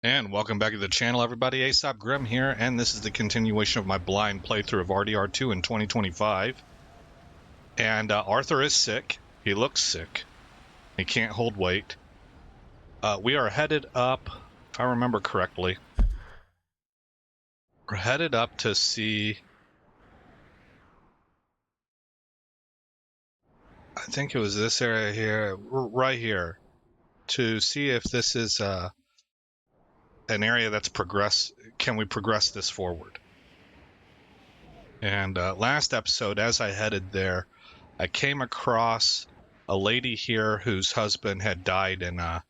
And welcome back to the channel, everybody. Aesop Grim here, and this is the continuation of my blind playthrough of RDR2 in 2025. And Arthur is sick. He looks sick. He can't hold weight. We are headed up, if I remember correctly, we're headed up to see, I think it was this area here, right here, to see if this is an area that's can we progress this forward? And last episode, as I headed there, I came across a lady here whose husband had died in I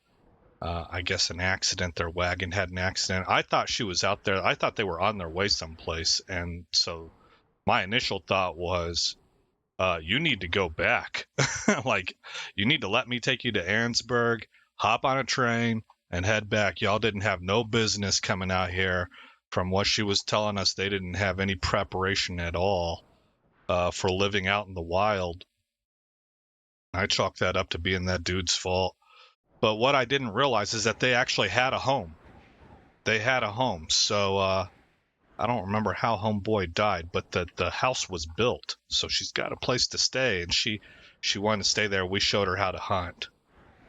guess an accident. Their wagon had an accident. I thought she was out there. I thought they were on their way someplace. And so my initial thought was, you need to go back. Like, you need to let me take you to Arnsberg, hop on a train, and head back. Y'all didn't have no business coming out here. From what she was telling us, they didn't have any preparation at all for living out in the wild. I chalk that up to being that dude's fault. But what I didn't realize is that they actually had a home. They had a home. So I don't remember how homeboy died, but the house was built. So she's got a place to stay, and she wanted to stay there. We showed her how to hunt.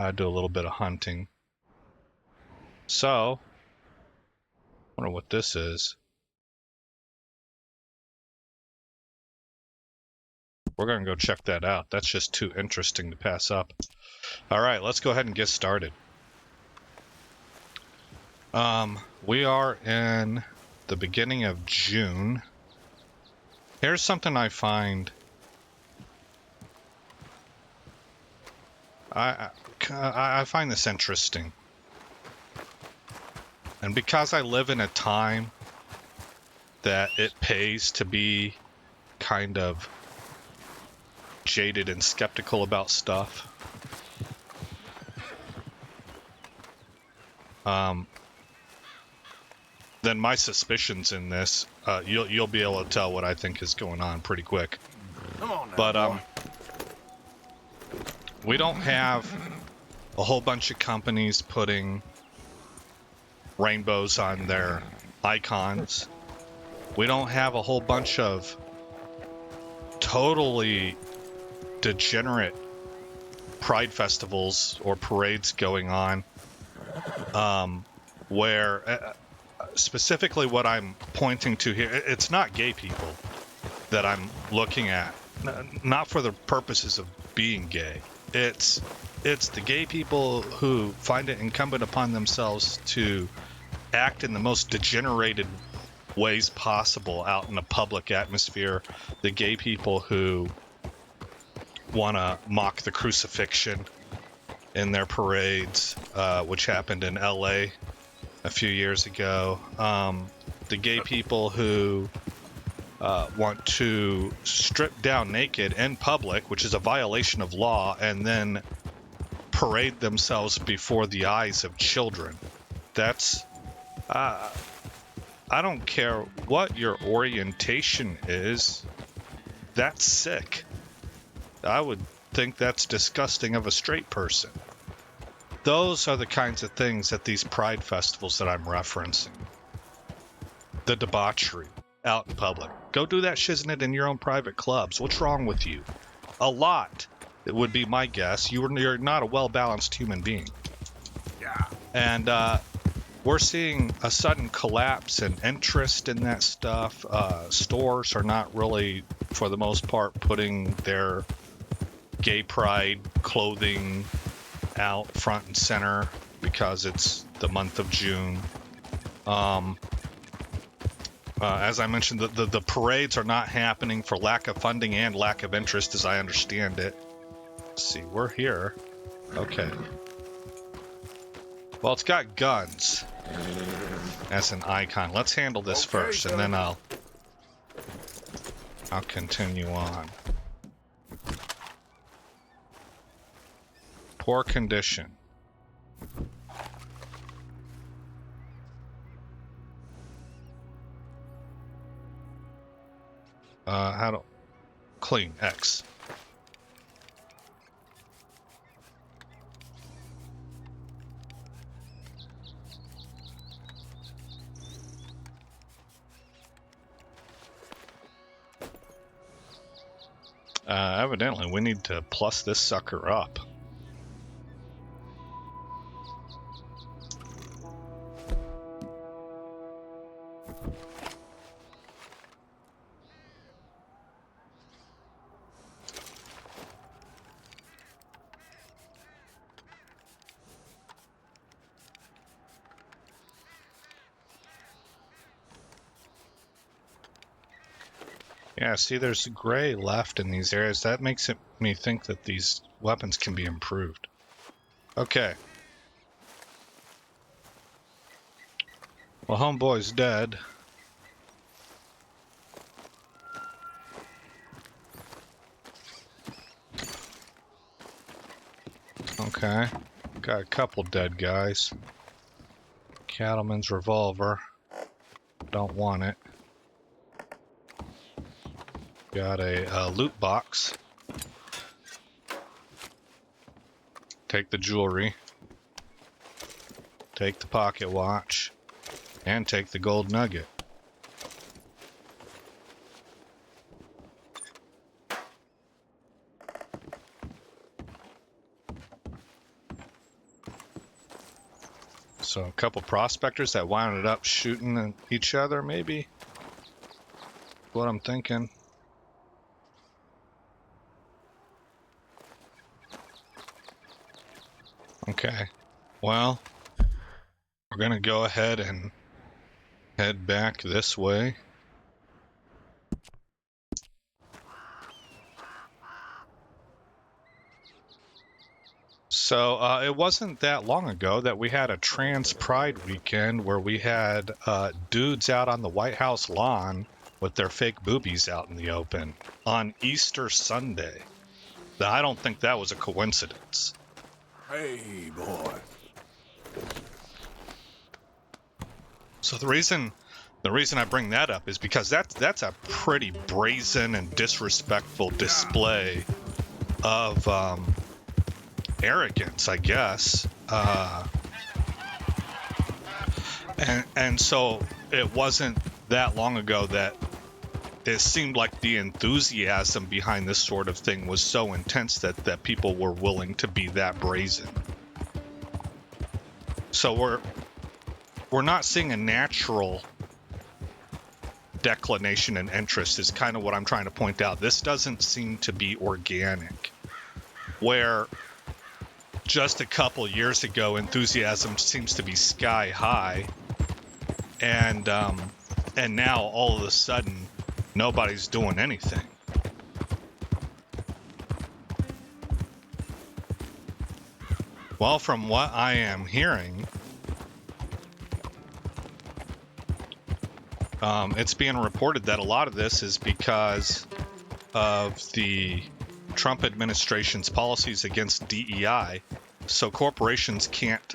I do a little bit of hunting. So, I wonder what this is. We're going to go check that out. That's just too interesting to pass up. All right, let's go ahead and get started. We are in the beginning of June. Here's something I find. I find this interesting. And because I live in a time that it pays to be kind of jaded and skeptical about stuff, then my suspicions in this, you'll be able to tell what I think is going on pretty quick. Come on now, but we don't have a whole bunch of companies putting rainbows on their icons. We don't have a whole bunch of totally degenerate pride festivals or parades going on, where specifically what I'm pointing to here, it's not gay people that I'm looking at, not for the purposes of being gay. It's the gay people who find it incumbent upon themselves to act in the most degenerated ways possible out in a public atmosphere. The gay people who want to mock the crucifixion in their parades, which happened in LA a few years ago. The gay people who want to strip down naked in public, which is a violation of law, and then parade themselves before the eyes of children. That's I don't care what your orientation is. That's sick. I would think that's disgusting of a straight person. Those are the kinds of things at these pride festivals that I'm referencing. The debauchery out in public. Go do that shiznit in your own private clubs. What's wrong with you? A lot. It would be my guess. You're not a well-balanced human being. Yeah. And we're seeing a sudden collapse in interest in that stuff. Stores are not really, for the most part, putting their gay pride clothing out front and center because it's the month of June. As I mentioned, the parades are not happening for lack of funding and lack of interest, as I understand it. Let's see, we're here. Okay. Well, it's got guns as an icon. Let's handle this first, and then I'll continue on. Poor condition. How to clean X. Evidently, we need to plus this sucker up. Yeah, see, there's gray left in these areas. That makes me think that these weapons can be improved. Okay. Well, homeboy's dead. Okay. Got a couple dead guys. Cattleman's revolver. Don't want it. Got a loot box. Take the jewelry. Take the pocket watch. And take the gold nugget. So a couple prospectors that wound up shooting at each other, maybe? What I'm thinking. Okay. Well, we're gonna go ahead and head back this way. So it wasn't that long ago that we had a trans pride weekend where we had dudes out on the White House lawn with their fake boobies out in the open on Easter Sunday. Now, I don't think that was a coincidence. Hey, boy. So the reason I bring that up is because that's a pretty brazen and disrespectful display of arrogance, I guess. And so it wasn't that long ago that it seemed like the enthusiasm behind this sort of thing was so intense that people were willing to be that brazen. So we're not seeing a natural declination and interest is kind of what I'm trying to point out. This doesn't seem to be organic. Where just a couple years ago, enthusiasm seems to be sky high, and now all of a sudden, nobody's doing anything. Well, from what I am hearing, it's being reported that a lot of this is because of the Trump administration's policies against DEI, so corporations can't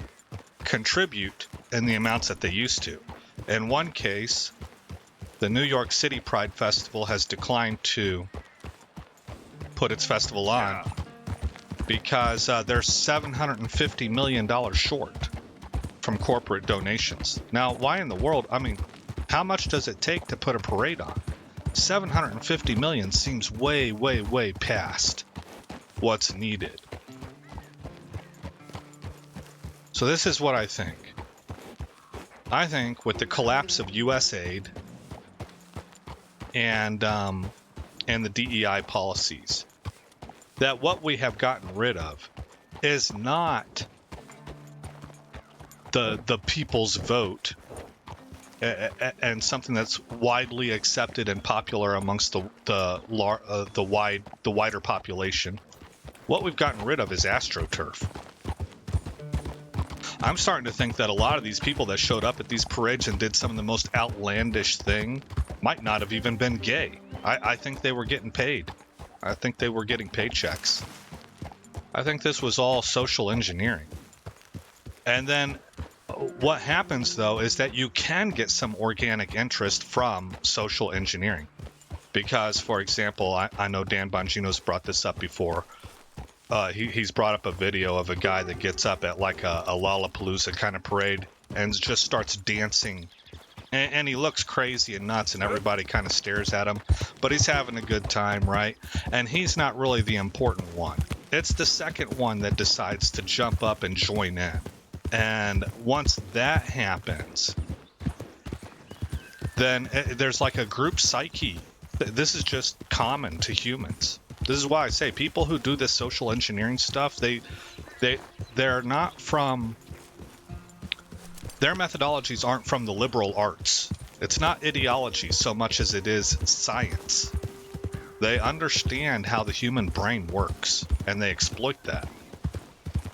contribute in the amounts that they used to. In one case, the New York City Pride Festival has declined to put its festival on because they're $750 million short from corporate donations. Now, why in the world? I mean, how much does it take to put a parade on? 750 million seems way, way, way past what's needed. So this is what I think. I think with the collapse of U.S. aid and the DEI policies, that what we have gotten rid of is not the people's vote and something that's widely accepted and popular amongst the wider population. What we've gotten rid of is AstroTurf. I'm starting to think that a lot of these people that showed up at these parades and did some of the most outlandish thing might not have even been gay. I think they were getting paid. I think they were getting paychecks. I think this was all social engineering. And then what happens, though, is that you can get some organic interest from social engineering. Because, for example, I know Dan Bongino's brought this up before. He's brought up a video of a guy that gets up at like a Lollapalooza kind of parade and just starts dancing And he looks crazy and nuts, and everybody kind of stares at him, but he's having a good time, right? And he's not really the important one. It's the second one that decides to jump up and join in. And once that happens, then there's like a group psyche. This is just common to humans. This is why I say people who do this social engineering stuff, they're not from, their methodologies aren't from the liberal arts. It's not ideology so much as it is science. They understand how the human brain works, and they exploit that.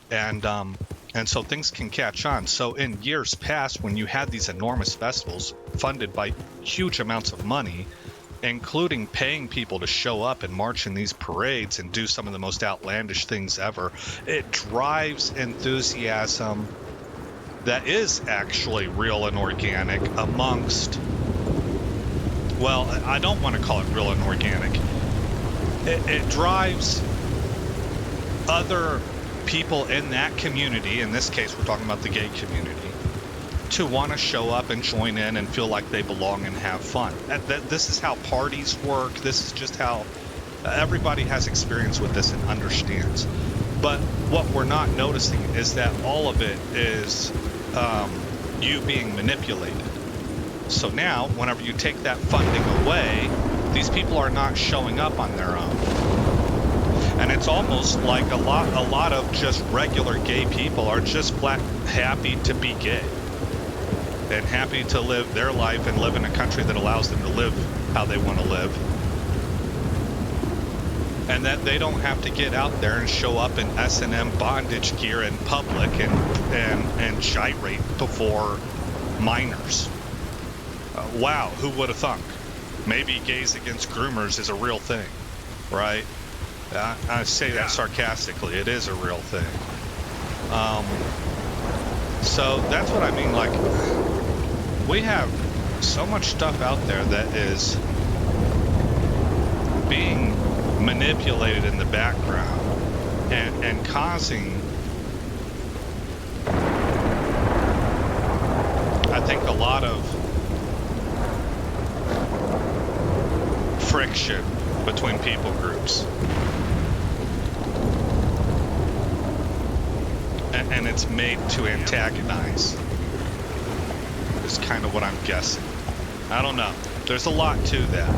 And so things can catch on. So in years past, when you had these enormous festivals funded by huge amounts of money, including paying people to show up and march in these parades and do some of the most outlandish things ever, it drives enthusiasm that is actually real and organic amongst, well, I don't want to call it real and organic. It drives other people in that community, in this case we're talking about the gay community, to want to show up and join in and feel like they belong and have fun. This is how parties work. This is just how everybody has experience with this and understands. But what we're not noticing is that all of it is you being manipulated. So now, whenever you take that funding away, these people are not showing up on their own. And it's almost like a lot of just regular gay people are just flat happy to be gay and happy to live their life and live in a country that allows them to live how they want to live. And that they don't have to get out there and show up in S&M bondage gear in public and gyrate before minors. Wow, who would have thunk? Maybe gays against groomers is a real thing, right? I say that sarcastically. It is a real thing. So that's what I mean. Like, we have so much stuff out there that is being manipulated in the background and causing, I think, a lot of friction between people groups. And it's made to antagonize, is kind of what I'm guessing. I don't know. There's a lot to that.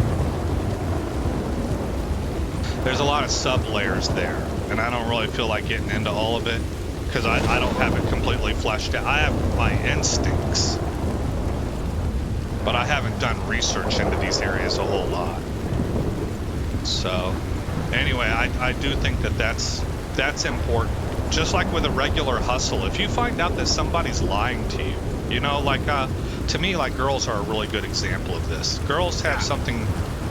There's a lot of sub-layers there, and I don't really feel like getting into all of it, because I don't have it completely fleshed out. I have my instincts, but I haven't done research into these areas a whole lot. So, anyway, I do think that that's important. Just like with a regular hustle, if you find out that somebody's lying to you, you know, like, to me, like, girls are a really good example of this. Girls have something,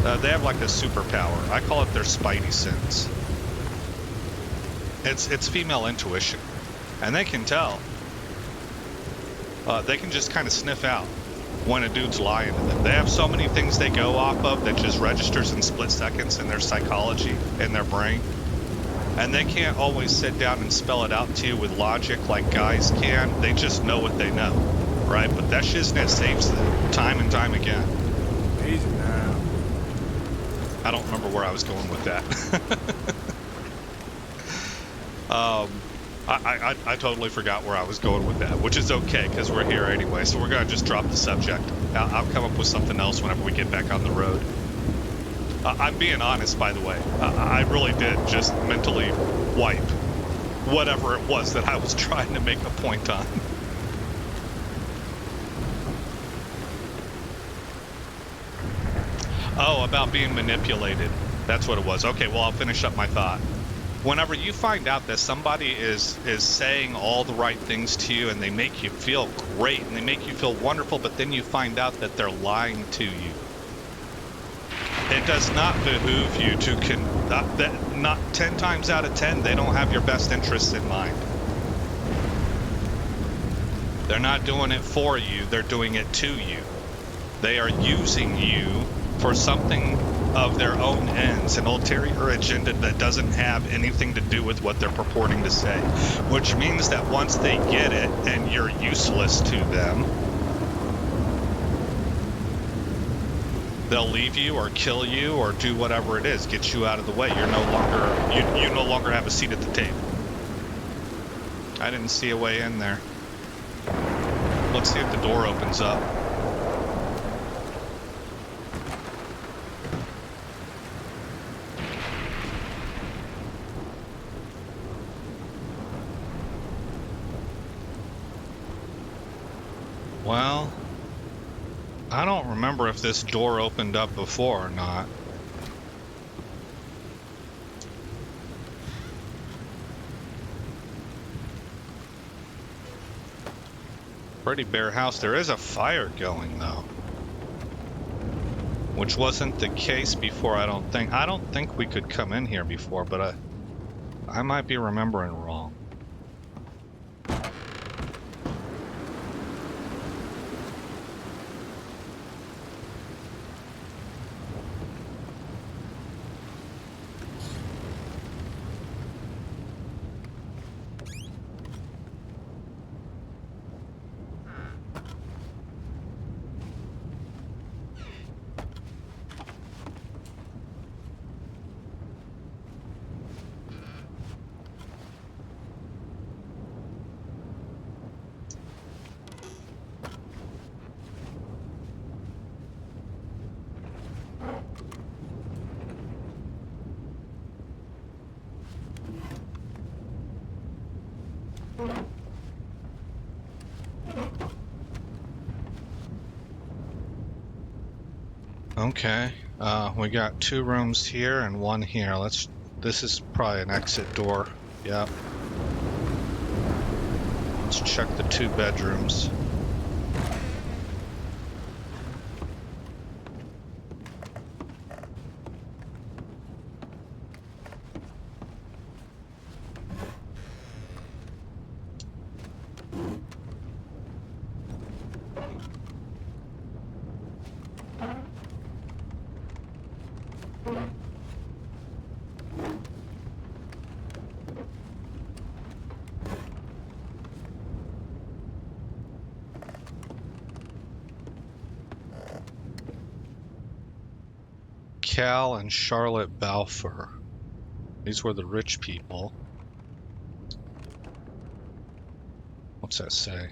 they have like a superpower. I call it their spidey sense. It's female intuition, and they can tell. They can just kind of sniff out when a dude's lying to them. They have so many things they go off of that just registers in split seconds in their psychology, in their brain. And they can't always sit down and spell it out to you with logic like guys can. They just know what they know, right? But that shiznit saves them time and time again. Easy now. I don't remember where I was going with that. I totally forgot where I was going with that, which is okay because we're here anyway. So we're going to just drop the subject. I'll come up with something else whenever we get back on the road. I'm being honest, by the way. I really did just mentally wipe whatever it was that I was trying to make a point on. Oh, about being manipulated. That's what it was. Okay, well, I'll finish up my thought. Whenever you find out that somebody is saying all the right things to you and they make you feel great and they make you feel wonderful, but then you find out that they're lying to you, it does not behoove you to not 10 times out of 10 they don't have your best interests in mind. They're not doing it for you, they're doing it to you. They are using you for something of their own ends, an ulterior agenda that doesn't have anything to do with what they're purporting to say, which means that once they get it and you're useless to them, they'll leave you or kill you or do whatever it is, get you out of the way. You're no longer you no longer have a seat at the table. I didn't see a way in there. Let's see if the door opens up. Well, I don't remember if this door opened up before or not. Pretty bare house. There is a fire going though, which wasn't the case before. I don't think we could come in here before, but I might be remembering wrong. Okay, we got 2 rooms here and 1 here. This is probably an exit door. Yep. Let's check the 2 bedrooms. Cal and Charlotte Balfour. These were the rich people. What's that say?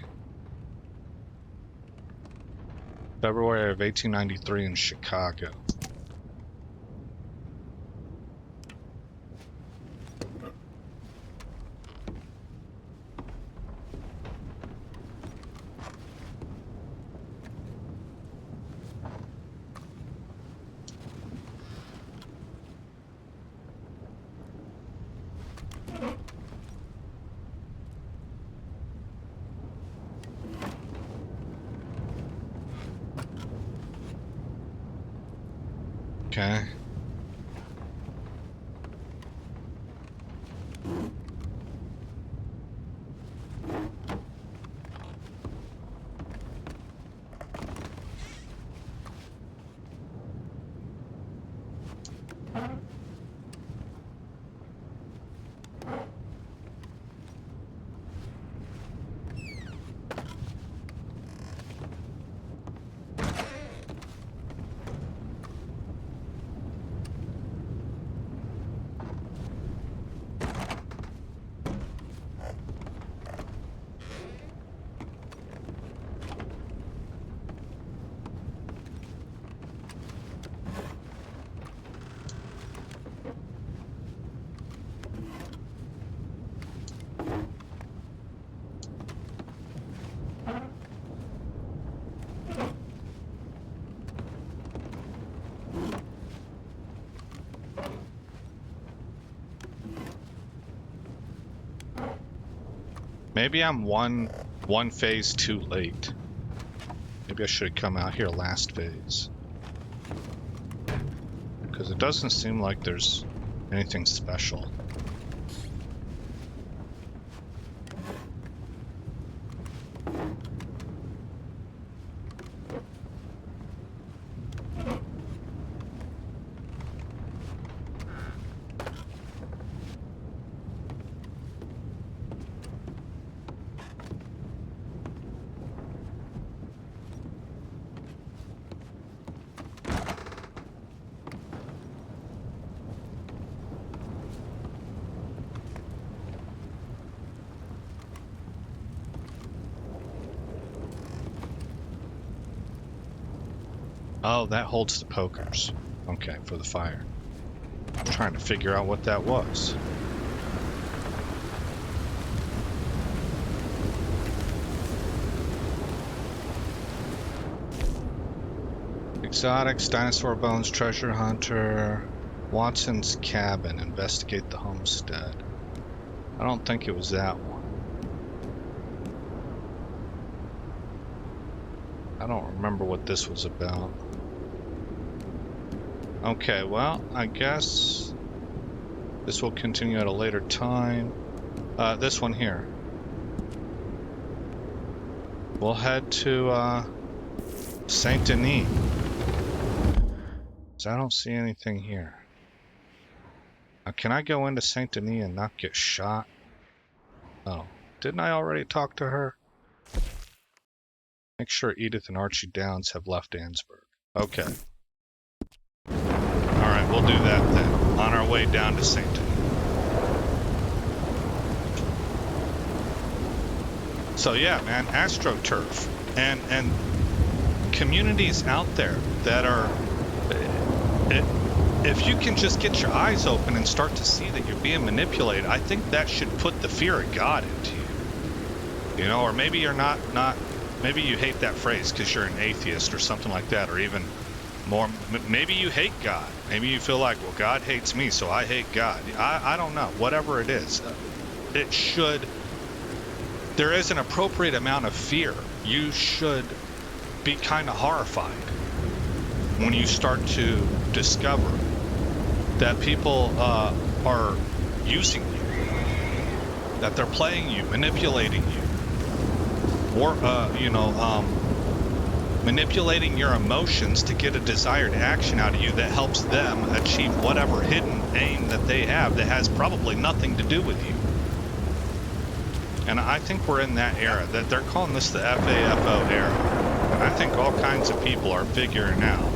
February of 1893 in Chicago. Okay. Maybe I'm one phase too late. Maybe I should have come out here last phase. Because it doesn't seem like there's anything special. Oh, that holds the pokers. Okay, for the fire. I'm trying to figure out what that was. Exotics, dinosaur bones, treasure hunter, Watson's cabin, investigate the homestead. I don't think it was that one. I don't remember what this was about. Okay, well, I guess this will continue at a later time. This one here. We'll head to Saint Denis. I don't see anything here. Can I go into Saint Denis and not get shot? Oh, didn't I already talk to her? Make sure Edith and Archie Downs have left Ansburg. Okay. Alright, we'll do that then. On our way down to Saint Denis. So yeah, man, AstroTurf. And communities out there that are... If you can just get your eyes open and start to see that you're being manipulated, I think that should put the fear of God into you. You know, or maybe you're not maybe you hate that phrase because you're an atheist or something like that, or even more, maybe you hate God. Maybe you feel like, well, God hates me, so I hate God. I don't know. Whatever it is, it should... There is an appropriate amount of fear. You should be kind of horrified when you start to discover that people are using you, that they're playing you, manipulating you, or manipulating your emotions to get a desired action out of you that helps them achieve whatever hidden aim that they have that has probably nothing to do with you. And I think we're in that era, that they're calling this the FAFO era. And I think all kinds of people are figuring out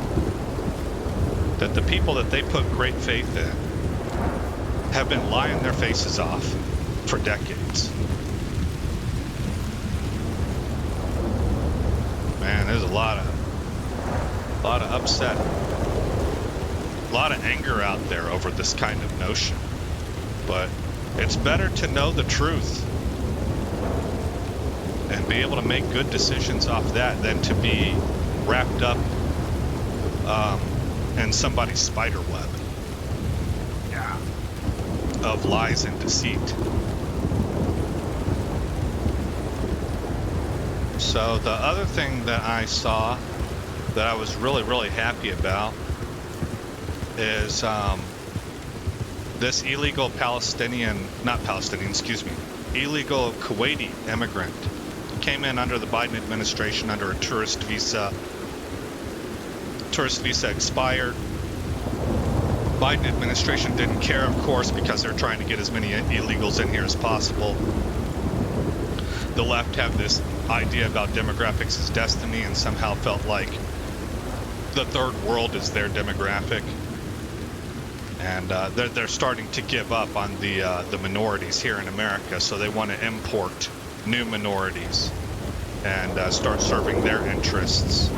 that the people that they put great faith in have been lying their faces off for decades. Man, there's a lot of upset, a lot of anger out there over this kind of notion. But it's better to know the truth and be able to make good decisions off that than to be wrapped up in somebody's spider web of lies and deceit. So the other thing that I saw that I was really, really happy about is this illegal illegal Kuwaiti immigrant came in under the Biden administration under a tourist visa. Tourist visa expired. Biden administration didn't care, of course, because they're trying to get as many illegals in here as possible. The left have this idea about demographics as destiny and somehow felt like the third world is their demographic. And they're starting to give up on the minorities here in America, so they want to import new minorities and start serving their interests.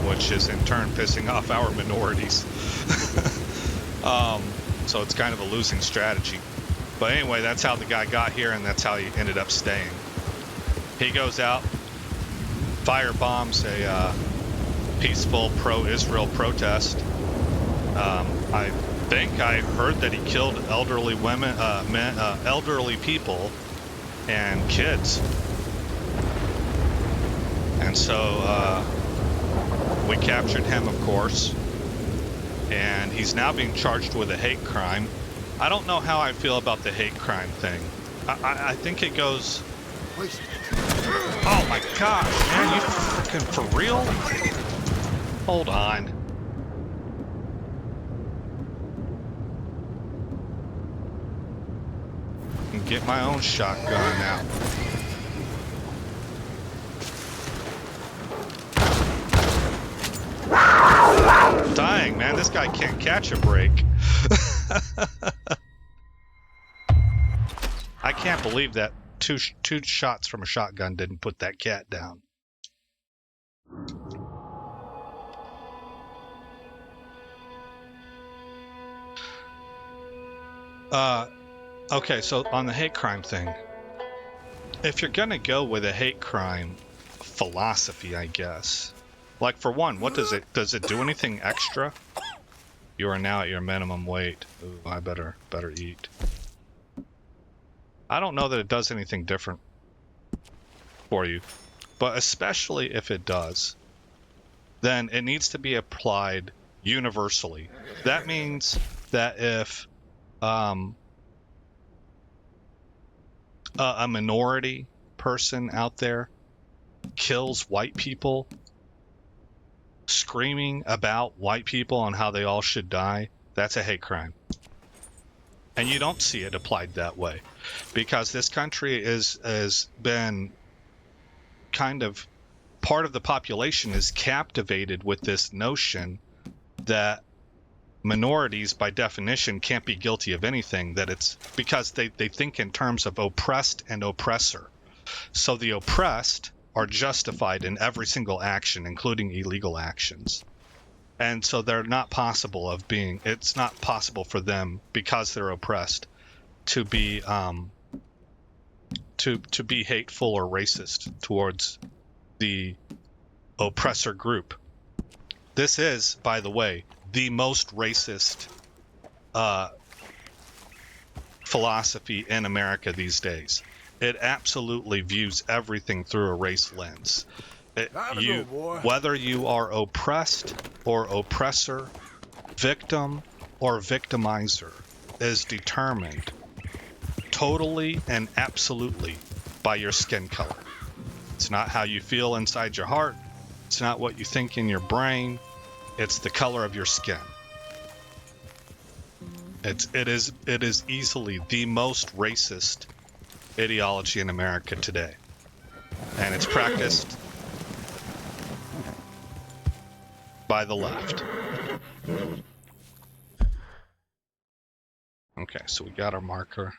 Which is in turn pissing off our minorities. So it's kind of a losing strategy. But anyway, that's how the guy got here, and that's how he ended up staying. He goes out, firebombs a peaceful pro-Israel protest. I think I heard that he killed elderly women, elderly people, and kids. And so we captured him, of course, and he's now being charged with a hate crime. I don't know how I feel about the hate crime thing. I think it goes... Oh my gosh, man, you freaking for real? Hold on. And get my own shotgun out. Dying, man, this guy can't catch a break. I can't believe that two shots from a shotgun didn't put that cat down. Okay, so on the hate crime thing, if you're gonna go with a hate crime philosophy, I guess, like for one, what does it do anything extra? You are now at your minimum weight. Ooh, I better eat. I don't know that it does anything different for you, but especially if it does, then it needs to be applied universally. That means that if a minority person out there kills white people, screaming about white people and how they all should die, that's a hate crime. And you don't see it applied that way, because this country has been kind of, part of the population is captivated with this notion that minorities by definition can't be guilty of anything, that it's because they think in terms of oppressed and oppressor. So the oppressed are justified in every single action, including illegal actions. And so they're not possible of being, it's not possible for them, because they're oppressed, to be to be hateful or racist towards the oppressor group. This is, by the way, the most racist philosophy in America these days. It absolutely views everything through a race lens. Whether you are oppressed or oppressor, victim or victimizer, is determined totally and absolutely by your skin color. It's not how you feel inside your heart. It's not what you think in your brain. It's the color of your skin. It is easily the most racist ideology in America today, and it's practiced by the left. Okay, so we got our marker.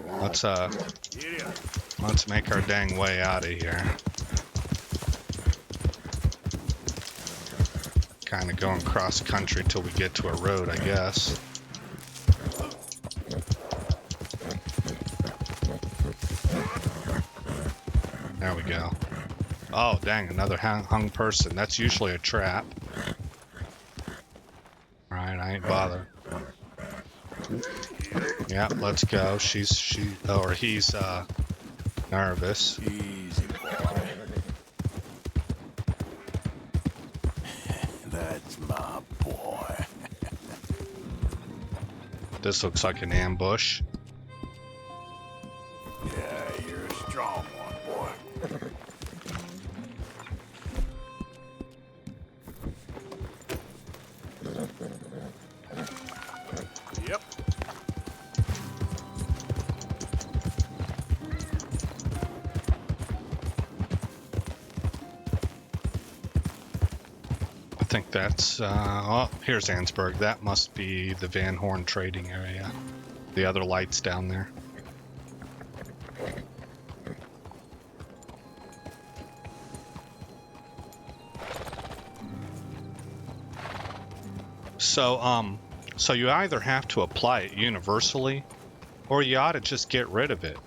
Let's make our dang way out of here. Kind of going cross country till we get to a road, I guess. There we go. Oh, dang, another hung person. That's usually a trap. Alright, I ain't bothered. Yeah, let's go. He's nervous. Easy, boy. That's my boy. This looks like an ambush. Yeah, you're a strong one, boy. Yep. I think that's, oh, here's Ansberg. That must be the Van Horn trading area. The other lights down there. So you either have to apply it universally, or you ought to just get rid of it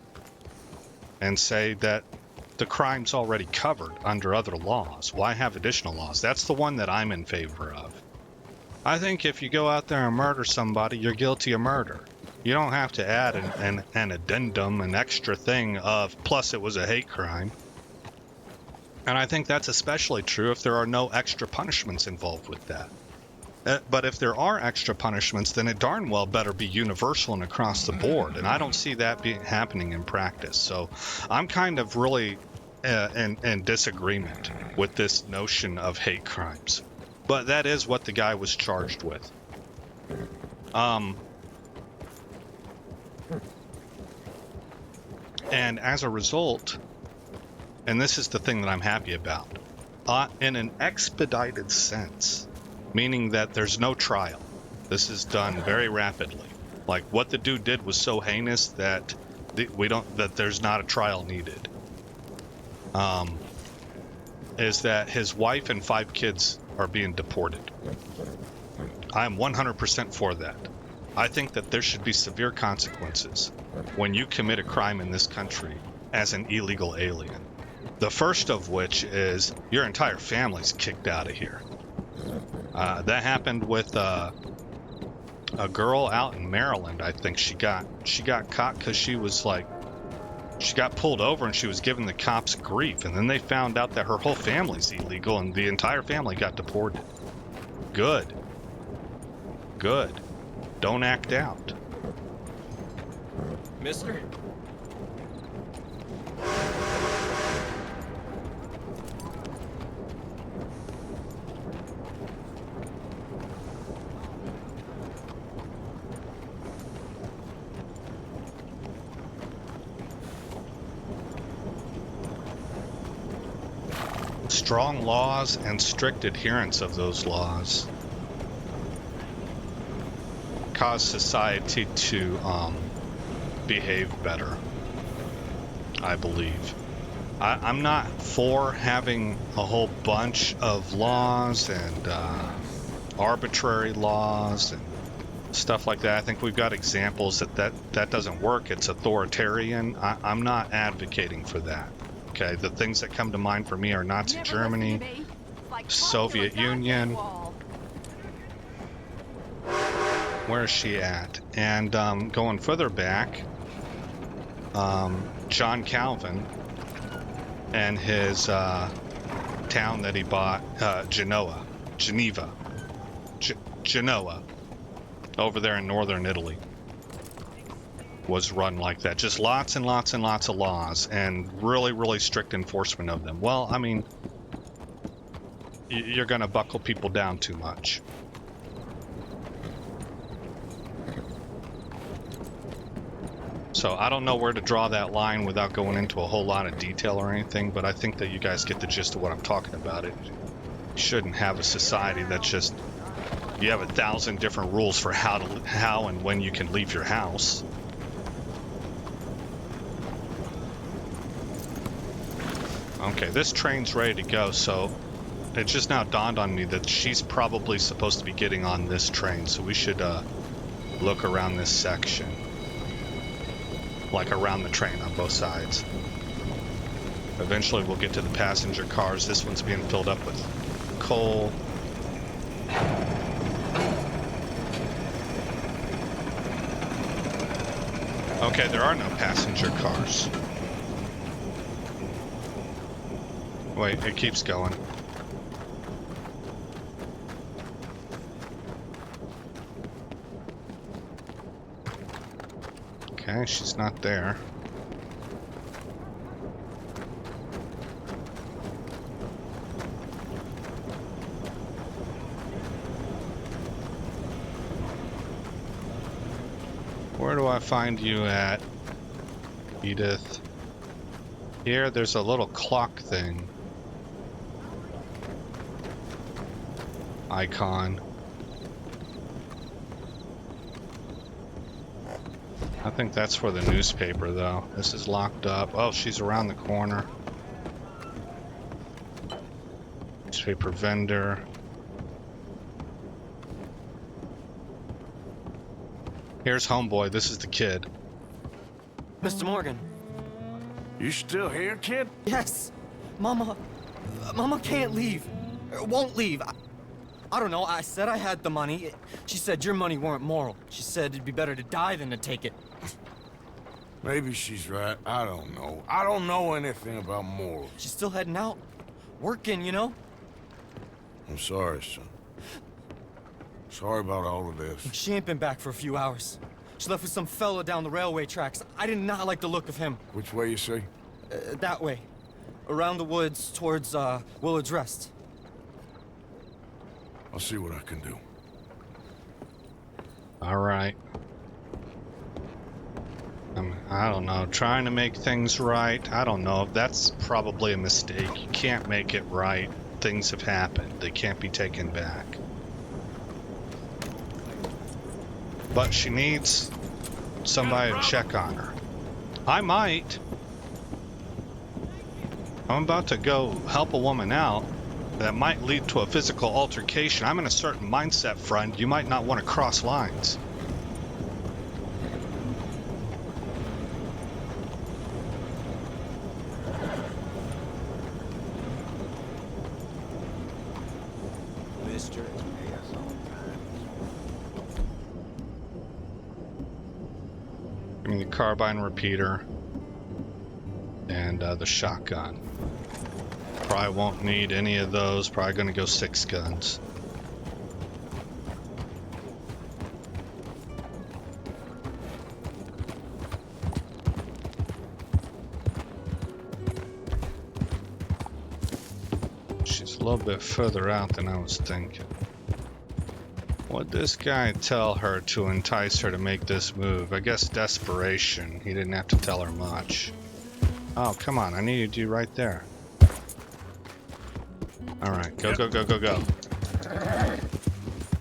and say that the crime's already covered under other laws. Why have additional laws? That's the one that I'm in favor of. I think if you go out there and murder somebody, you're guilty of murder. You don't have to add an addendum, an extra thing of, plus it was a hate crime. And I think that's especially true if there are no extra punishments involved with that. But if there are extra punishments, then it darn well better be universal and across the board. And I don't see that happening in practice. So I'm kind of really in disagreement with this notion of hate crimes. But that is what the guy was charged with. And as a result, and this is the thing that I'm happy about, in an expedited sense, meaning that there's no trial. This is done very rapidly. Like, what the dude did was so heinous that there's not a trial needed. is that his wife and 5 kids are being deported. I'm 100% for that. I think that there should be severe consequences when you commit a crime in this country as an illegal alien. The first of which is your entire family's kicked out of here. That happened with a girl out in Maryland. I think she got caught because she got pulled over and she was giving the cops grief, and then they found out that her whole family's illegal and the entire family got deported. Good. Don't act out. Mister? Strong laws and strict adherence of those laws cause society to behave better, I believe. I'm not for having a whole bunch of laws and arbitrary laws and stuff like that. I think we've got examples that doesn't work. It's authoritarian. I'm not advocating for that. Okay, the things that come to mind for me are Nazi Germany, Soviet Union. Where is she at? And going further back, John Calvin and his town that he bought, Genoa, over there in northern Italy, was run like that. Just lots and lots and lots of laws and really, really strict enforcement of them. Well, I mean, you're going to buckle people down too much. So I don't know where to draw that line without going into a whole lot of detail or anything, but I think that you guys get the gist of what I'm talking about. You shouldn't have a society that's just, you have 1,000 different rules for how and when you can leave your house. Okay, this train's ready to go, so it just now dawned on me that she's probably supposed to be getting on this train, so we should look around this section. Like around the train on both sides. Eventually we'll get to the passenger cars. This one's being filled up with coal. Okay, there are no passenger cars. Wait, it keeps going. Okay, she's not there. Where do I find you at, Edith? Here, there's a little clock thing. Icon. I think that's for the newspaper, though. This is locked up. Oh, she's around the corner. Newspaper vendor. Here's homeboy. This is the kid. Mr. Morgan. You still here, kid? Yes. Mama can't leave. Won't leave. I don't know. I said I had the money. She said your money weren't moral. She said it'd be better to die than to take it. Maybe she's right. I don't know. I don't know anything about morals. She's still heading out. Working, you know? I'm sorry, son. Sorry about all of this. She ain't been back for a few hours. She left with some fella down the railway tracks. I did not like the look of him. Which way you say? That way. Around the woods towards, Willard's Rest. I'll see what I can do. All right. I don't know, trying to make things right. I don't know. That's probably a mistake. You can't make it right. Things have happened. They can't be taken back. But she needs somebody to check on her. I might. I'm about to go help a woman out that might lead to a physical altercation. I'm in a certain mindset, friend. You might not want to cross lines. Mister. Give me the carbine repeater and the shotgun. Probably won't need any of those. Probably gonna go 6 guns. She's a little bit further out than I was thinking. What'd this guy tell her to entice her to make this move? I guess desperation. He didn't have to tell her much. Oh, come on. I needed you right there. Alright, go, go, go, go, go.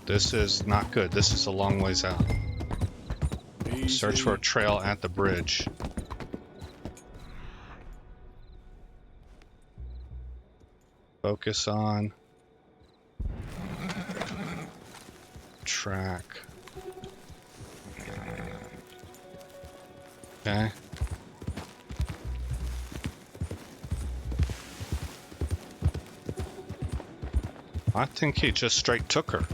This is not good. This is a long ways out. Search for a trail at the bridge. Focus on track. Okay. I think he just straight took her.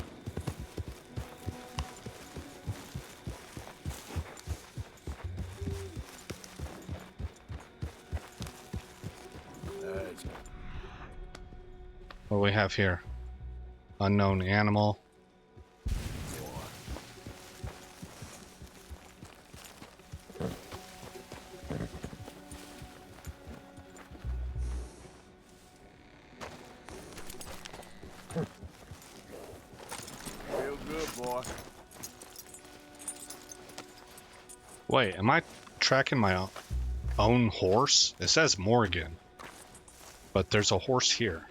What do we have here? Unknown animal. Real good, boy. Wait, am I tracking my own horse? It says Morgan, but there's a horse here.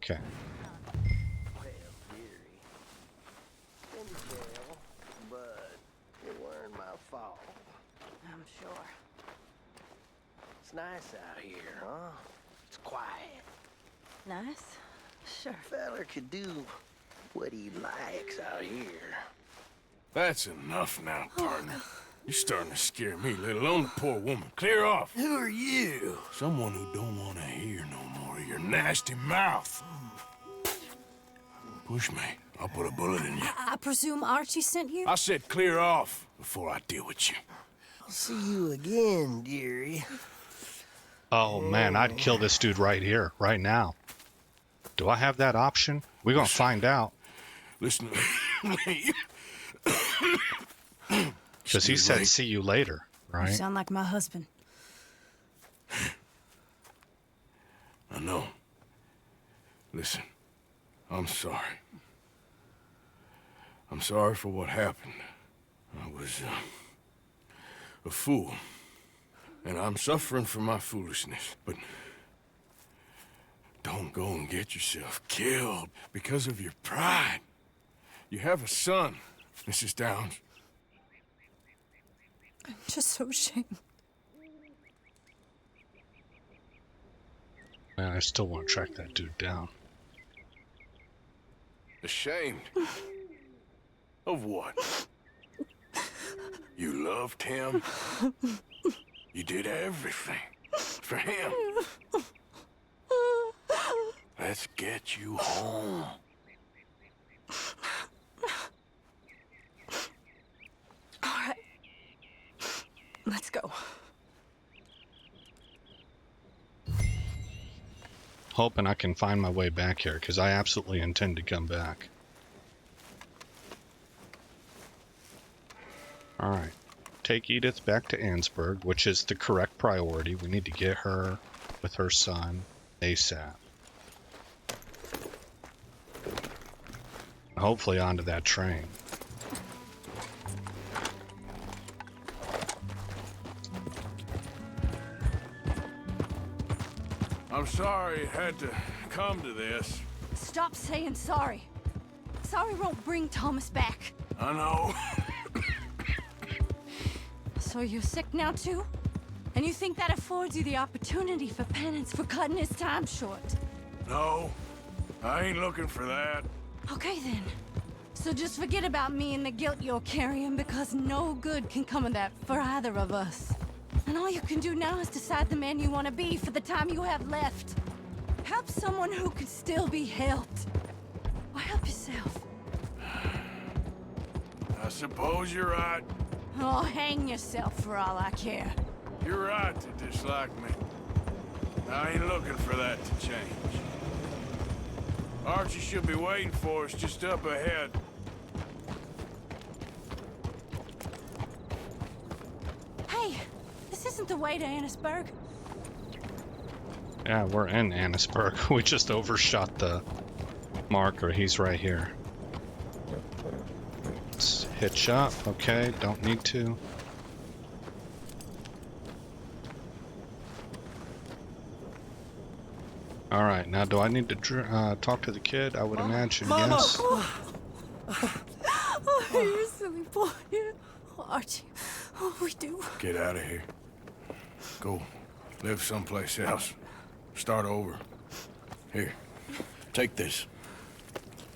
Okay. Well, dearie, been to jail, but it weren't my fault. I'm sure. It's nice out here, huh? It's quiet. Nice? Sure. Feller could do what he likes out here. That's enough now, partner. You're starting to scare me, let alone the poor woman. Clear off. Who are you? Someone who don't want to hear no more of your nasty mouth. Push me. I'll put a bullet in you. I presume Archie sent you? I said clear off before I deal with you. I'll see you again, dearie. Oh man, I'd kill this dude right here, right now. Do I have that option? We're gonna find out. Listen to me. Because he said see you later, You right? sound like my husband. I know. Listen, I'm sorry. I'm sorry for what happened. I was a fool. And I'm suffering for my foolishness. But don't go and get yourself killed because of your pride. You have a son, Mrs. Downs. I'm just so ashamed. Man, I still want to track that dude down. Ashamed? Of what? You loved him? You did everything for him. Let's get you home. All right. Let's go. Hoping I can find my way back here, because I absolutely intend to come back. Alright. Take Edith back to Ansburg, which is the correct priority. We need to get her with her son ASAP. Hopefully onto that train. I'm sorry it had to come to this. Stop saying sorry. sorry won't bring Thomas back. I know. So you're sick now too? And you think that affords you the opportunity for penance for cutting his time short? No, I ain't looking for that. Okay then. So just forget about me and the guilt you're carrying, because no good can come of that for either of us. And all you can do now is decide the man you want to be for the time you have left. Help someone who could still be helped. Or help yourself. I suppose you're right. Oh, hang yourself for all I care. You're right to dislike me. I ain't looking for that to change. Archie should be waiting for us just up ahead. Hey, this isn't the way to Annisburg. Yeah, we're in Annisburg. We just overshot the marker. He's right here. Let's hitch up. Okay, don't need to. Alright, now do I need to talk to the kid? I would imagine, Mama! yes. Oh, you silly boy. Oh, Archie, oh, we do. Get out of here. Go live someplace else. Start over. Here, take this.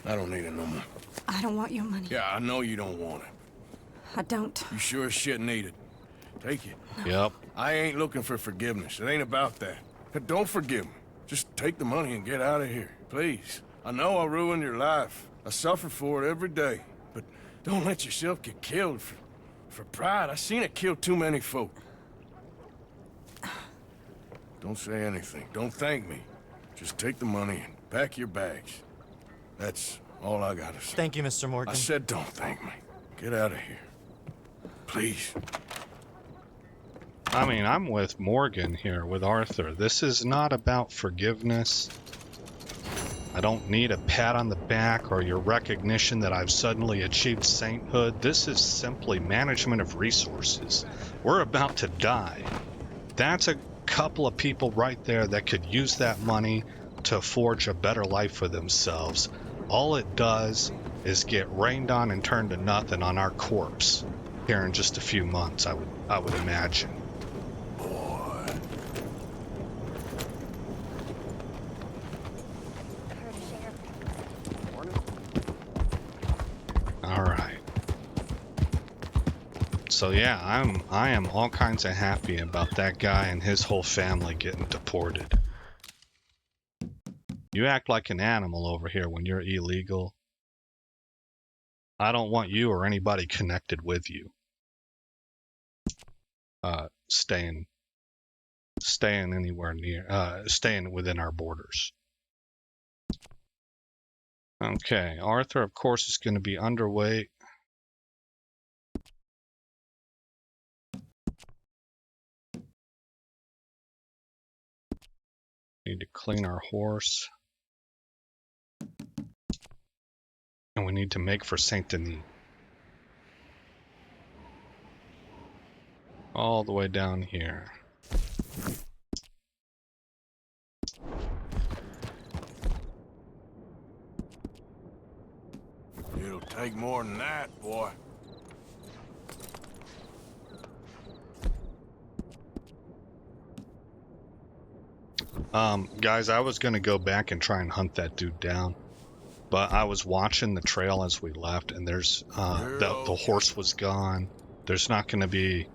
I don't need it no more. I don't want your money. Yeah, I know you don't want it. I don't. You sure as shit need it. Take it. Yep. I ain't looking for forgiveness. It ain't about that. Don't forgive me. Just take the money and get out of here, please. I know I ruined your life. I suffer for it every day. But don't let yourself get killed for pride. I seen it kill too many folk. Don't say anything. Don't thank me. Just take the money and pack your bags. That's all I gotta say. Thank you, Mr. Morgan. I said don't thank me. Get out of here. Please. I mean, I'm with Morgan here, with Arthur. This is not about forgiveness. I don't need a pat on the back or your recognition that I've suddenly achieved sainthood. This is simply management of resources. We're about to die. That's a couple of people right there that could use that money to forge a better life for themselves. All it does is get rained on and turned to nothing on our corpse here in just a few months, I would imagine. All right. So yeah, I am all kinds of happy about that guy and his whole family getting deported. You act like an animal over here when you're illegal. I don't want you or anybody connected with you staying anywhere near, staying within our borders. Okay, Arthur, of course, is going to be underweight. Need to clean our horse. And we need to make for Saint Denis. All the way down here. It'll take more than that, boy. Guys, I was gonna go back and try and hunt that dude down, but I was watching the trail as we left, and there's the horse was gone. There's not gonna be.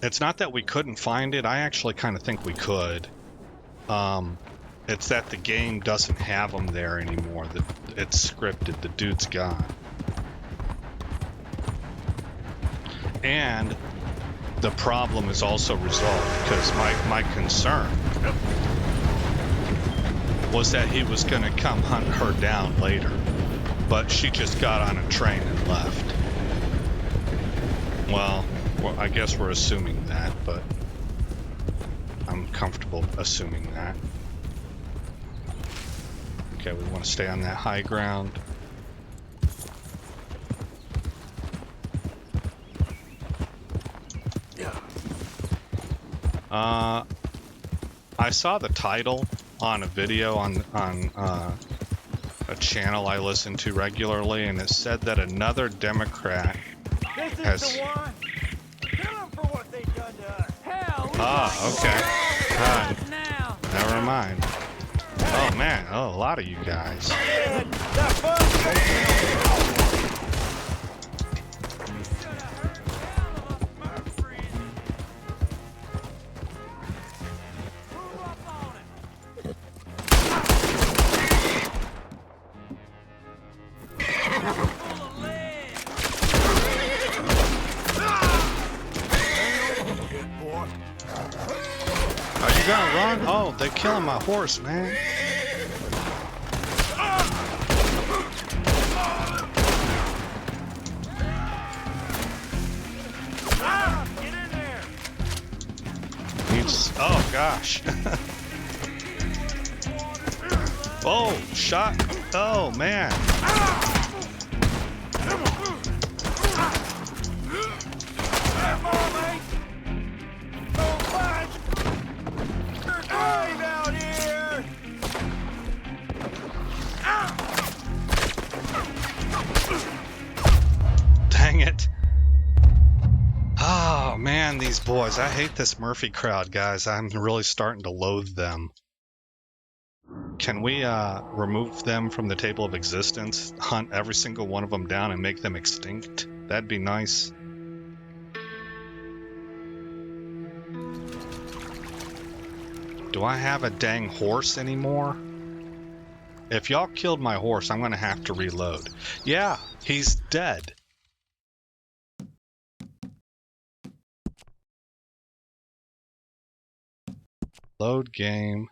It's not that we couldn't find it. I actually kind of think we could. It's that the game doesn't have them there anymore. That it's scripted. The dude's gone. And the problem is also resolved, because my concern was that he was going to come hunt her down later, but she just got on a train and left. Well, I guess we're assuming that, but I'm comfortable assuming that. Okay, we want to stay on that high ground. I saw the title on a video on a channel I listen to regularly, and it said that another Democrat has... one. Kill them for what they've done to us. Hell, okay. now. Never mind. Oh man, a lot of you guys. Are you gonna run? Oh, they're killing my horse, man. Get in there. Oh gosh. Oh, shot. Oh man. Out here. Dang it. Oh man, these boys. I hate this Murphy crowd, guys. I'm really starting to loathe them. Can we remove them from the table of existence, hunt every single one of them down and make them extinct? That'd be nice. Do I have a dang horse anymore? If y'all killed my horse, I'm gonna have to reload. Yeah, he's dead. Load game.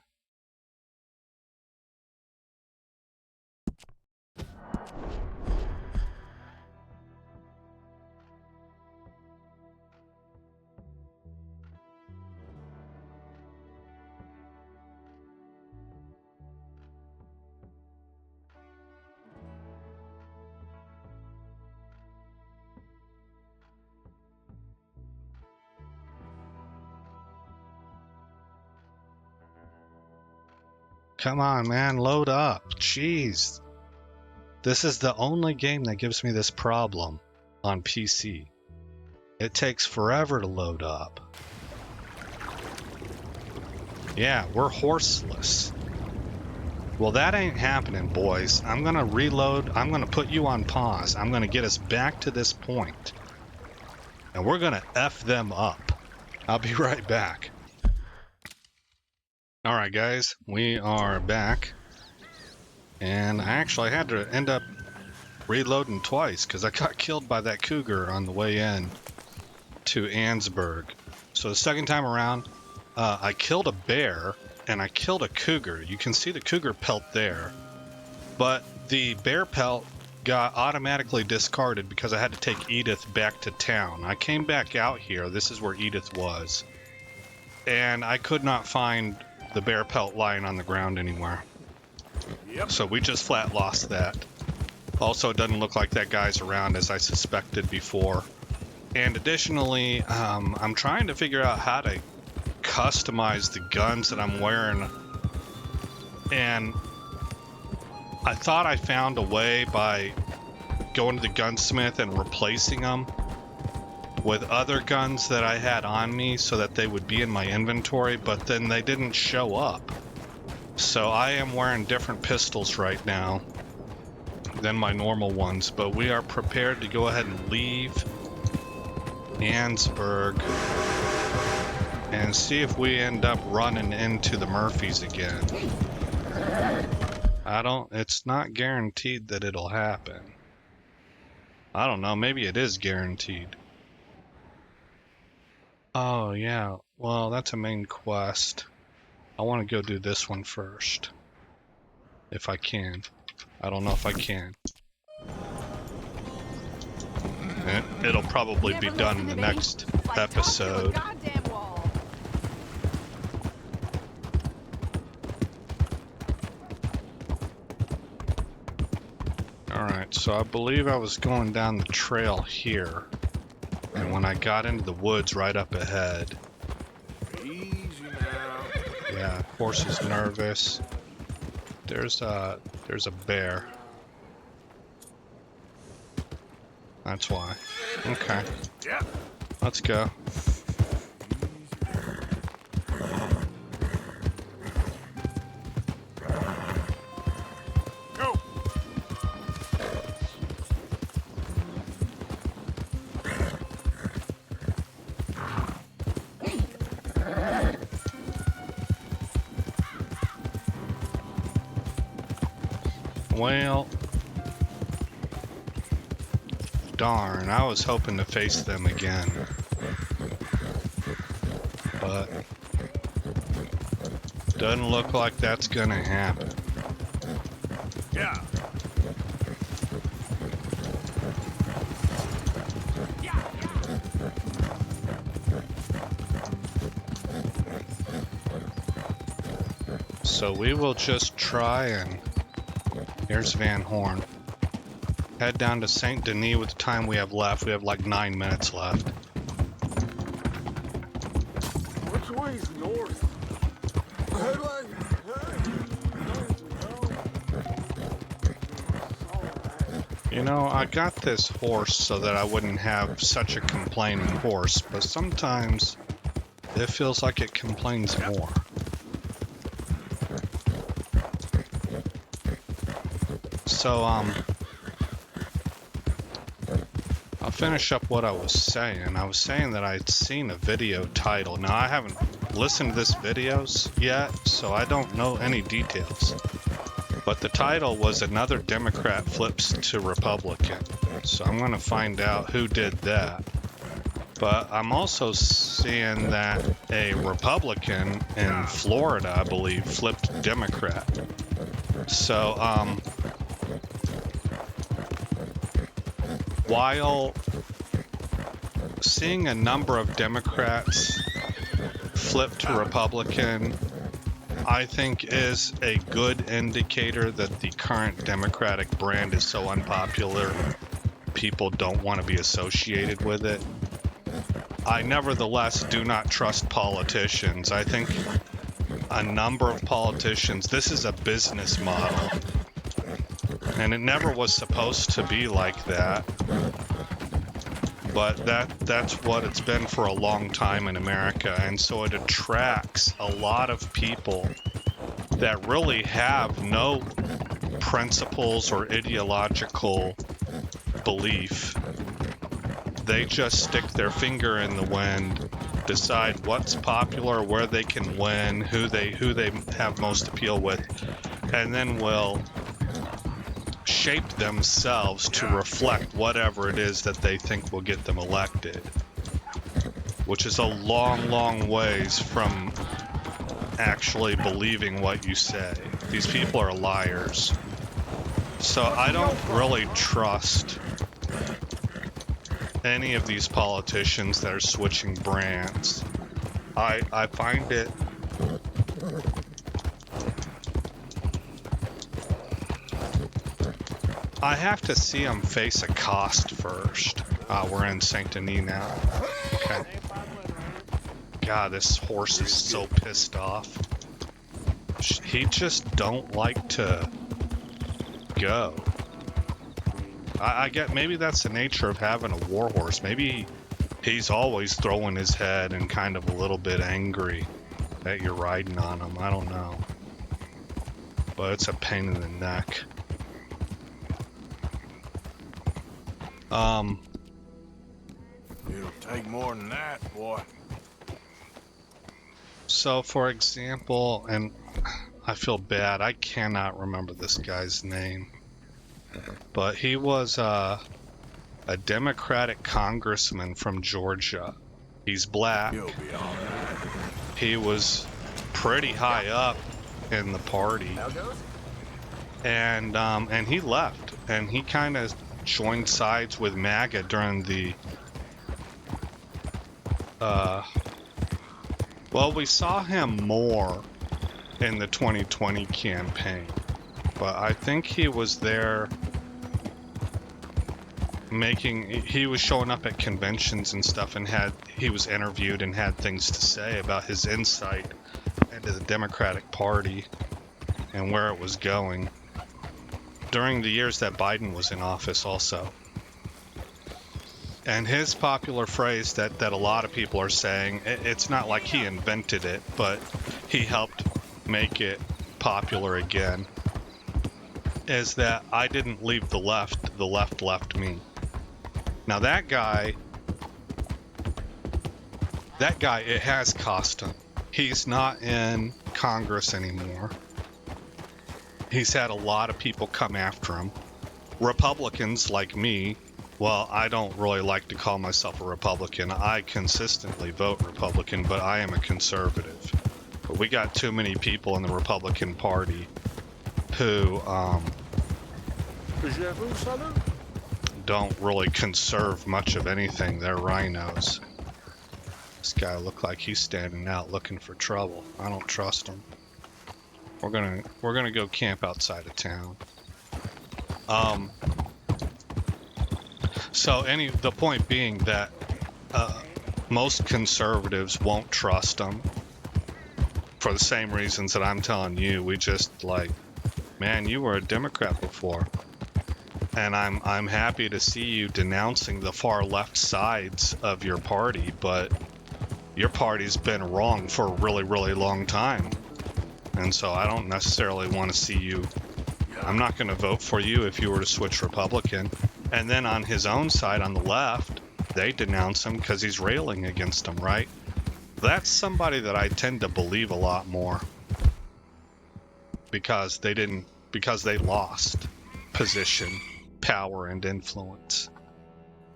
Come on, man, load up. Jeez. This is the only game that gives me this problem on PC. It takes forever to load up. Yeah, we're horseless. Well, that ain't happening, boys. I'm gonna reload. I'm gonna put you on pause. I'm gonna get us back to this point. And we're gonna F them up. I'll be right back. Alright guys, we are back, and I actually had to end up reloading twice because I got killed by that cougar on the way in to Annesburg. So the second time around, I killed a bear and I killed a cougar. You can see the cougar pelt there, but the bear pelt got automatically discarded because I had to take Edith back to town. I came back out here, this is where Edith was, and I could not find the bear pelt lying on the ground anywhere. Yep. So we just flat lost that. Also, it doesn't look like that guy's around as I suspected before. And additionally, I'm trying to figure out how to customize the guns that I'm wearing. And I thought I found a way by going to the gunsmith and replacing them with other guns that I had on me so that they would be in my inventory, but then they didn't show up. So I am wearing different pistols right now than my normal ones, but we are prepared to go ahead and leave Annesburg and see if we end up running into the Murphys again. It's not guaranteed that it'll happen. I don't know, maybe it is guaranteed. Oh, yeah. Well, that's a main quest. I want to go do this one first. If I can. I don't know if I can. It'll probably be done in the next episode. Alright, so I believe I was going down the trail here. And when I got into the woods right up ahead. Easy now. Yeah, horse is nervous. there's a bear. That's why. Okay. Yeah. Let's go. Go. Well, darn, I was hoping to face them again. But doesn't look like that's gonna happen. Yeah. So we will just try and... Here's Van Horn. Head down to Saint Denis with the time we have left. We have like 9 minutes left. Which way's north? How do I... You know, I got this horse so that I wouldn't have such a complaining horse, but sometimes it feels like it complains more. So, I'll finish up what I was saying. I was saying that I'd seen a video title. Now, I haven't listened to this videos yet, so I don't know any details. But the title was Another Democrat Flips to Republican. So I'm going to find out who did that. But I'm also seeing that a Republican in Florida, I believe, flipped Democrat. So, while seeing a number of Democrats flip to Republican, I think is a good indicator that the current Democratic brand is so unpopular, people don't want to be associated with it. I nevertheless do not trust politicians. I think a number of politicians, this is a business model. And it never was supposed to be like that. But that's what it's been for a long time in America. And so it attracts a lot of people that really have no principles or ideological belief. They just stick their finger in the wind, decide what's popular, where they can win, who they have most appeal with, and then will shape themselves to reflect whatever it is that they think will get them elected, which is a long, long ways from actually believing what you say. These people are liars. So I don't really trust any of these politicians that are switching brands. I find it I have to see them face a cost first. We're in Saint Denis now. Okay. God, this horse is so pissed off. He just don't like to go. I get maybe that's the nature of having a war horse. Maybe he's always throwing his head and kind of a little bit angry that you're riding on him. I don't know. But it's a pain in the neck. It'll take more than that, boy. So for example, and I feel bad, I cannot remember this guy's name, but he was a Democratic congressman from Georgia. He's black. You'll be all right. He was pretty high up in the party, and he left, and he kind of joined sides with MAGA during the well, we saw him more in the 2020 campaign, but I think he was there he was showing up at conventions and stuff, and he was interviewed and had things to say about his insight into the Democratic Party. and where it was going during the years that Biden was in office also. And his popular phrase that a lot of people are saying, it's not like he invented it, but he helped make it popular again, is that I didn't leave the left left me. Now that guy, it has cost him. He's not in Congress anymore. He's had a lot of people come after him. Republicans like me, well, I don't really like to call myself a Republican. I consistently vote Republican, but I am a conservative. But we got too many people in the Republican Party who don't really conserve much of anything. They're rhinos. This guy looked like he's standing out looking for trouble. I don't trust him. We're gonna go camp outside of town. So the point being that most conservatives won't trust him for the same reasons that I'm telling you. We just like, man, you were a Democrat before. And I'm happy to see you denouncing the far left sides of your party, but your party's been wrong for a really, really long time. And so I don't necessarily want to see you. I'm not going to vote for you if you were to switch Republican. And then on his own side, on the left, they denounce him because he's railing against them, right? That's somebody that I tend to believe a lot more. Because they lost position, power, and influence.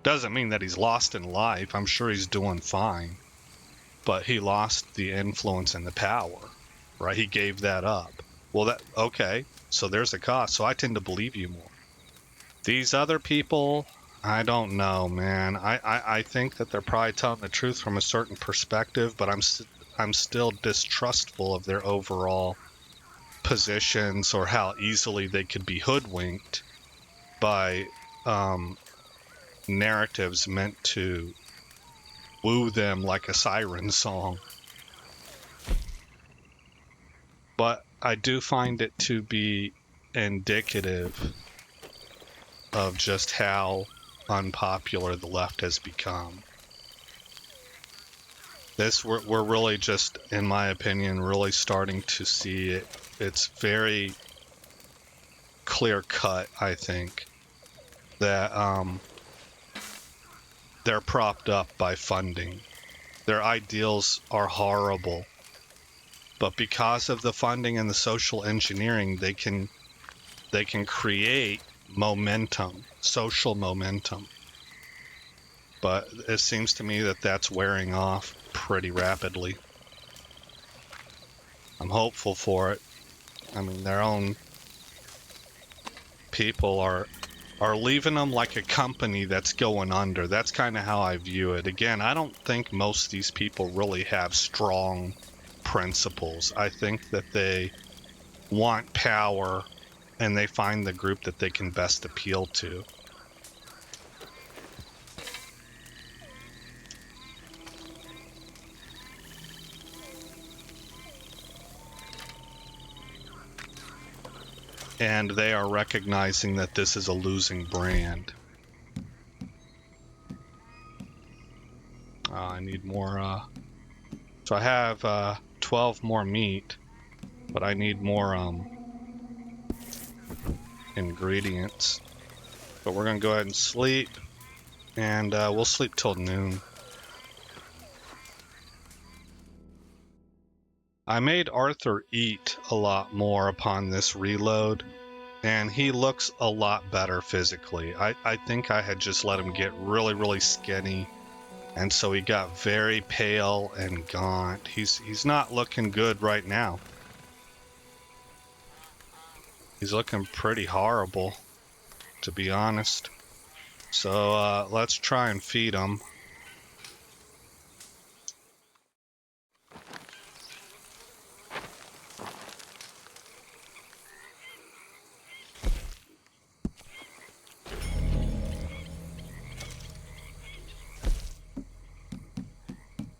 Doesn't mean that he's lost in life. I'm sure he's doing fine. But he lost the influence and the power, right? He gave that up. Well, okay, so there's a cost. So I tend to believe you more. These other people, I don't know, man. I think that they're probably telling the truth from a certain perspective, but I'm still distrustful of their overall positions or how easily they could be hoodwinked by narratives meant to woo them like a siren song. But I do find it to be indicative of just how unpopular the left has become. We're really just, in my opinion, really starting to see it. It's very clear cut, I think, that they're propped up by funding. Their ideals are horrible, but because of the funding and the social engineering, they can create momentum, social momentum. But it seems to me that that's wearing off pretty rapidly. I'm hopeful for it. I mean, their own people are leaving them like a company that's going under. That's kind of how I view it. Again, I don't think most of these people really have strong principles. I think that they want power and they find the group that they can best appeal to. And they are recognizing that this is a losing brand. I need more, so I have 12 more meat, but I need more ingredients. But we're gonna go ahead and sleep, and we'll sleep till noon. I made Arthur eat a lot more upon this reload, and he looks a lot better physically. I think I had just let him get really, really skinny, and so he got very pale and gaunt. He's not looking good right now. He's looking pretty horrible, to be honest. So let's try and feed him.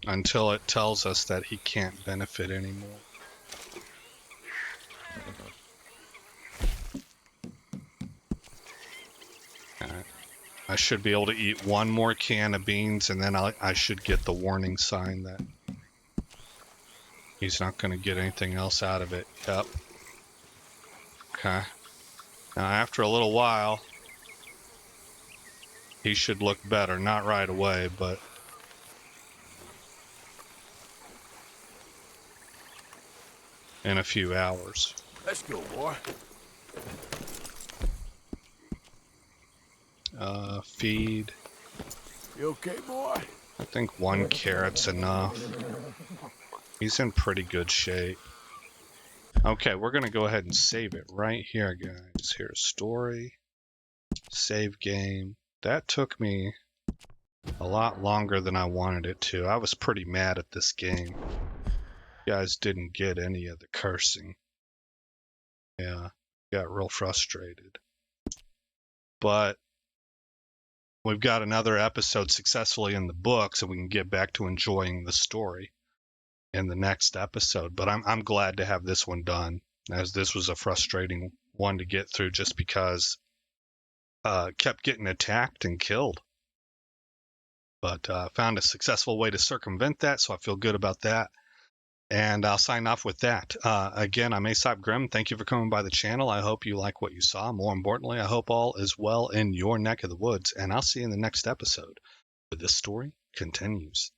Until it tells us that he can't benefit anymore. I should be able to eat one more can of beans, and then I should get the warning sign that he's not going to get anything else out of it. Yep. Okay. Now, after a little while, he should look better. Not right away, but in a few hours. Let's go, boy. Feed. You okay, boy? I think 1 carrot's enough. He's in pretty good shape. Okay, we're gonna go ahead and save it right here, guys. Here's story. Save game. That took me a lot longer than I wanted it to. I was pretty mad at this game. You guys didn't get any of the cursing. Yeah, got real frustrated. But we've got another episode successfully in the books, and we can get back to enjoying the story in the next episode. But I'm glad to have this one done, as this was a frustrating one to get through just because kept getting attacked and killed. But found a successful way to circumvent that, so I feel good about that. And I'll sign off with that. Again, I'm Aesop Grimm. Thank you for coming by the channel. I hope you like what you saw. More importantly, I hope all is well in your neck of the woods. And I'll see you in the next episode, where this story continues.